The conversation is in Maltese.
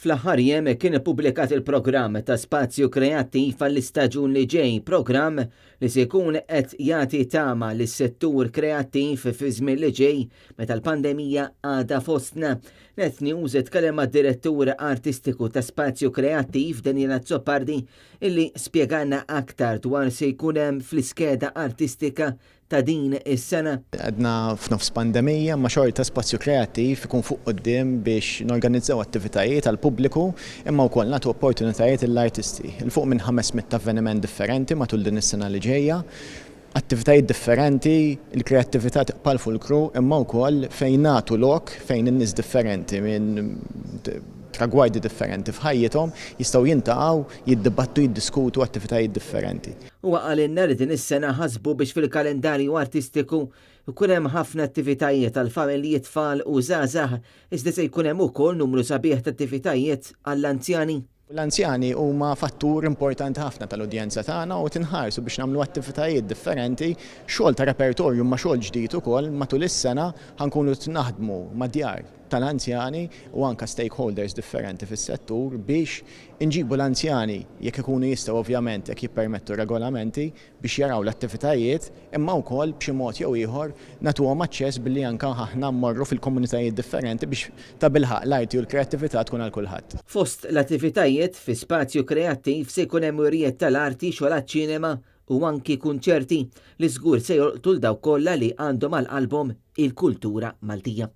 Fl-aħħar jiem kien ippubblikat il-programm ta' Spazju Kreattiv għall-istaġun li ġej, programm li se jkun qed jagħti tama lis-settur kreattiv fi żmien li ġej meta l-pandemija għadha fostna. Net News tkellem mad-direttur artistiku ta' Spazju Kreattiv Daniela Zoppardi illi spjegalna aktar dwar se jkun hemm fl-iskeda artistika ta' din is-sena. Għadna f'nofs pandemija ma' xorta Spazju Kreattiv ikun fuq quddiem biex norganizzaw attivitajiet għal pubbliku imma wkoll nagħtu opportunitajiet lill-artisti. Il-fuq minn 500 avveniment differenti matul din is-sena li ġejja. Attivitajiet differenti, il-kreattività taqbal fulkru imma wkoll fejn nagħtu lok fejn in-nies differenti minn tragwajdi differenti f'ħajjithom jistgħu jintaqgħu, jiddibattu, jiddiskutu attivitajiet differenti. Huwa qalinna li din is-sena ħasbu biex fil-kalendarju artistiku ikun hemm ħafna attivitajiet għal familji tfal u żgħażagħ iżda se jkun hemm ukoll numru sabiħ ta' attivitajiet għall-anzjani. L-anzjani huma fattur importanti ħafna tal-udjenza tagħna u tinħarsu biex nagħmlu attivitajiet differenti, xogħol ta' repertorju ma' xogħol ġdid ukoll matul is-sena ħankunu naħdmu mad-djar tal-anzjani u anke stakeholders differenti fis-settur biex inġibu l-anzjani jekk ikunu jistgħu ovvjament jekk jippermettu regolamenti biex jaraw l-attivitajiet imma wkoll b'xi mod jew ieħor nagħtuhom aċċess billi anke aħna mmorru fil-komunitajiet differenti biex ta' bilħaq l-arti u l-kreattività tkun għal kulħadd. Fost l-attivitajiet fi Spazju Kreattiv se jkun hemm wirijiet tal-arti xogħol ċinema u anki kunċerti li żgur se jolqtu l dawk kollha li għandhom għall-qalbhom il-kultura Maltija.